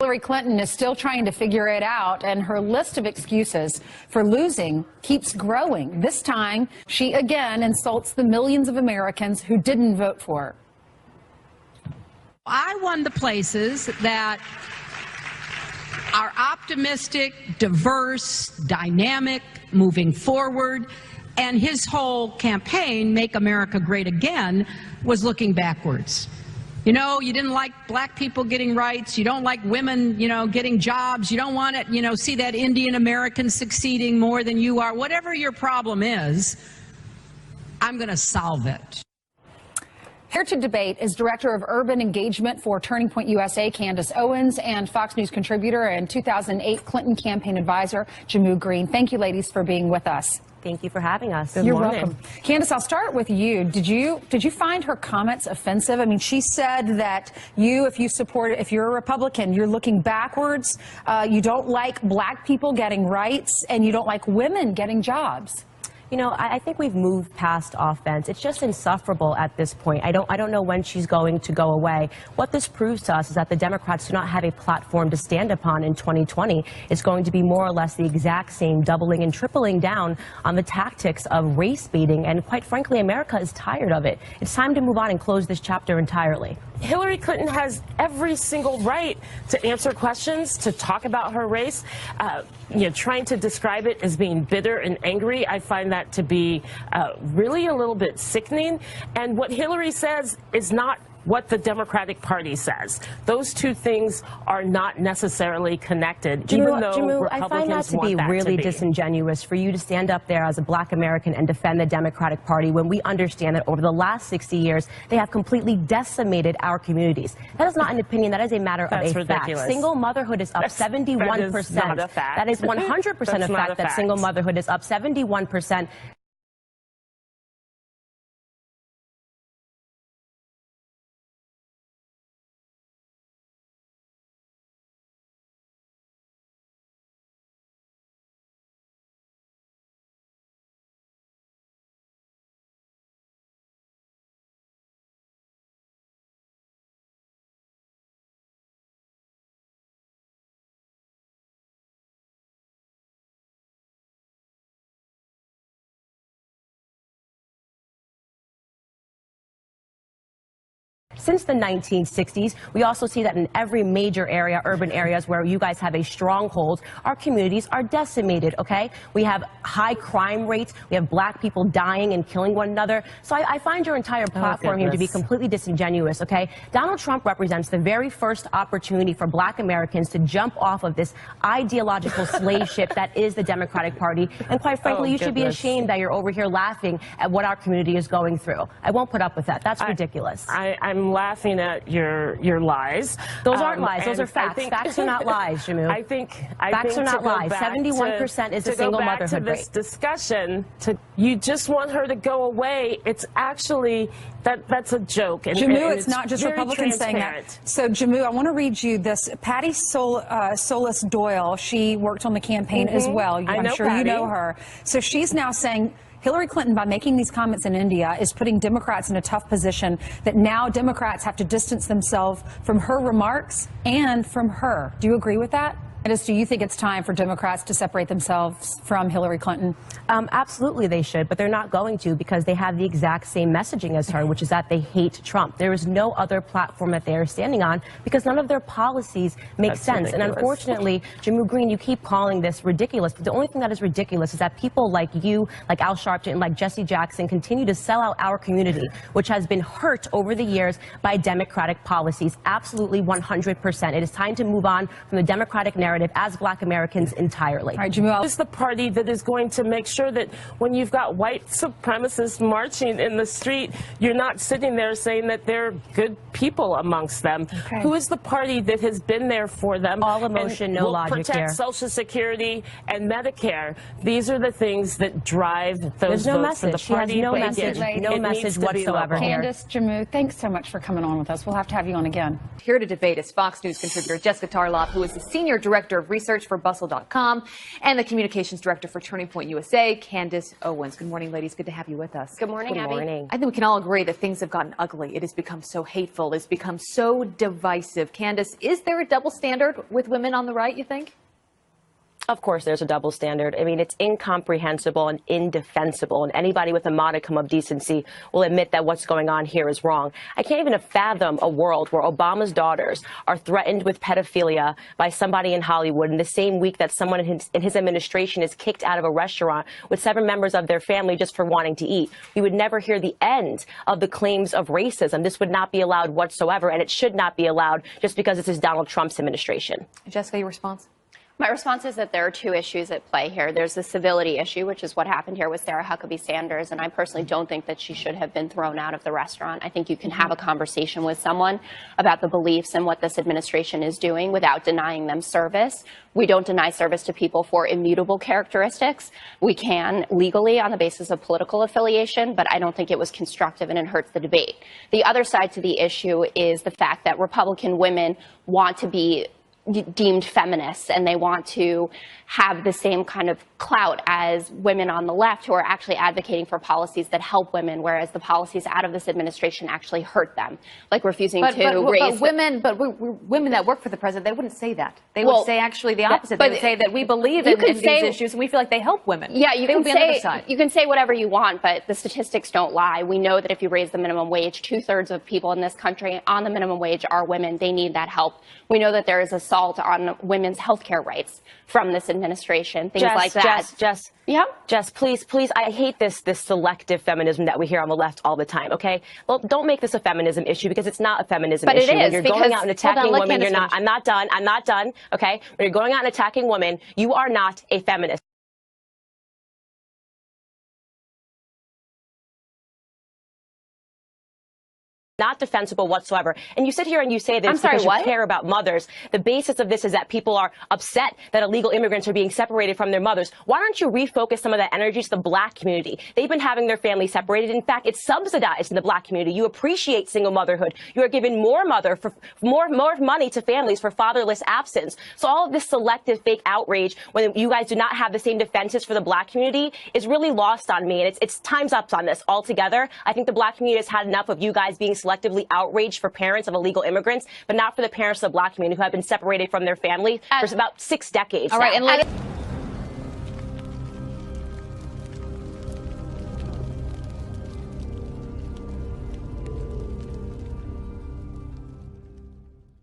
Hillary Clinton is still trying to figure it out, and her list of excuses for losing keeps growing. This time, she again insults the millions of Americans who didn't vote for her. I won the places that are optimistic, diverse, dynamic, moving forward, and his whole campaign, Make America Great Again, was looking backwards. You know, you didn't like black people getting rights, you don't like women, getting jobs, you don't want to, see that Indian American succeeding more than you are. Whatever your problem is, I'm going to solve it. Here to debate is Director of Urban Engagement for Turning Point USA, Candace Owens, and Fox News contributor and 2008 Clinton campaign advisor, Jehmu Greene. Thank you, ladies, for being with us. Thank you for having us. You're welcome. Candace, I'll start with you. Did you find her comments offensive? I mean, she said that if you're a Republican, you're looking backwards. You don't like black people getting rights, and you don't like women getting jobs. I think we've moved past offense. It's just insufferable at this point. I don't know when she's going to go away. What this proves to us is that the Democrats do not have a platform to stand upon in 2020. It's going to be more or less the exact same, doubling and tripling down on the tactics of race baiting. And quite frankly, America is tired of it. It's time to move on and close this chapter entirely. Hillary Clinton has every single right to answer questions, to talk about her race. Trying to describe it as being bitter and angry, I find that to be really a little bit sickening. And what Hillary says is not what the Democratic Party says. Those two things are not necessarily connected, even though Republicans I find that to be really disingenuous for you to stand up there as a black American and defend the Democratic Party when we understand that over the last 60 years, they have completely decimated our communities. That is not an opinion. That is a matter of a fact. Single motherhood is up 71%. That is 100% a fact that single motherhood is up 71%. Since the 1960s, we also see that in every major area, urban areas where you guys have a stronghold, our communities are decimated, okay? We have high crime rates. We have black people dying and killing one another. So I find your entire platform here to be completely disingenuous, okay? Donald Trump represents the very first opportunity for black Americans to jump off of this ideological slave ship that is the Democratic Party. And quite frankly, you should be ashamed that you're over here laughing at what our community is going through. I won't put up with that. That's ridiculous. I'm laughing at your lies. Those aren't lies. Those are facts. Facts are not lies, Jehmu. Facts are not lies. 71% is the single motherhood rate. To this discussion, you just want her to go away. It's actually that's a joke. And, Jehmu, it's not just Republicans saying that. So, Jehmu, I want to read you this. Patty Solis Doyle, she worked on the campaign as well. I'm sure you know her. So she's now saying Hillary Clinton, by making these comments in India, is putting Democrats in a tough position, that now Democrats have to distance themselves from her remarks and from her. Do you agree with that? Do you think it's time for Democrats to separate themselves from Hillary Clinton? Absolutely they should, but they're not going to, because they have the exact same messaging as her, which is that they hate Trump. There is no other platform that they are standing on because none of their policies make sense. Ridiculous. And unfortunately, Jehmu Greene, you keep calling this ridiculous, but the only thing that is ridiculous is that people like you, like Al Sharpton, like Jesse Jackson, continue to sell out our community, which has been hurt over the years by Democratic policies. Absolutely 100%. It is time to move on from the Democratic narrative as black Americans entirely. All right, Jehmu, this is the party that is going to make sure that when you've got white supremacists marching in the street, you're not sitting there saying that they're good people amongst them. Okay. Who is the party that has been there for them? All emotion, no logic protect here. Social Security and Medicare. These are the things that drive those votes for the party. She has no message whatsoever here. Candace, Jehmu, thanks so much for coming on with us. We'll have to have you on again. Here to debate is Fox News contributor Jessica Tarlov, who is the senior director Director of Research for Bustle.com, and the Communications Director for Turning Point USA, Candace Owens. Good morning, ladies. Good to have you with us. Good morning, Abby. Good morning. I think we can all agree that things have gotten ugly. It has become so hateful. It's become so divisive. Candace, is there a double standard with women on the right, you think? Of course, there's a double standard. I mean, it's incomprehensible and indefensible, and anybody with a modicum of decency will admit that what's going on here is wrong. I can't even fathom a world where Obama's daughters are threatened with pedophilia by somebody in Hollywood in the same week that someone in his administration is kicked out of a restaurant with 7 members of their family just for wanting to eat. We would never hear the end of the claims of racism. This would not be allowed whatsoever, and it should not be allowed just because this is Donald Trump's administration. Jessica, your response? My response is that there are 2 issues at play here. There's the civility issue, which is what happened here with Sarah Huckabee Sanders, and I personally don't think that she should have been thrown out of the restaurant. I think you can have a conversation with someone about the beliefs and what this administration is doing without denying them service. We don't deny service to people for immutable characteristics. We can legally on the basis of political affiliation, but I don't think it was constructive and it hurts the debate. The other side to the issue is the fact that Republican women want to be deemed feminists, and they want to have the same kind of clout as women on the left who are actually advocating for policies that help women, whereas the policies out of this administration actually hurt them, like refusing to raise. But women that work for the president, they wouldn't say that. They would say actually the opposite. They would say that we believe in these issues and we feel like they help women. Yeah, you can say whatever you want, but the statistics don't lie. We know that if you raise the minimum wage, 2/3 of people in this country on the minimum wage are women. They need that help. We know that there is assault on women's health care rights from this administration, things like that. Jess, please, I hate this selective feminism that we hear on the left all the time, okay? Well, don't make this a feminism issue because it's not a feminism issue. But it is, when you're going out and attacking women, you're not, I'm not done, okay? When you're going out and attacking women, you are not a feminist. Not defensible whatsoever. And you sit here and you say this because you care about mothers. The basis of this is that people are upset that illegal immigrants are being separated from their mothers. Why don't you refocus some of that energy to the black community? They've been having their families separated. In fact, it's subsidized in the black community. You appreciate single motherhood. You are giving more money to families for fatherless absence. So all of this selective fake outrage when you guys do not have the same defenses for the black community is really lost on me. And it's time's up on this altogether. I think the black community has had enough of you guys being selectively outraged for parents of illegal immigrants, but not for the parents of the black community who have been separated from their family for about 6 decades. All right, and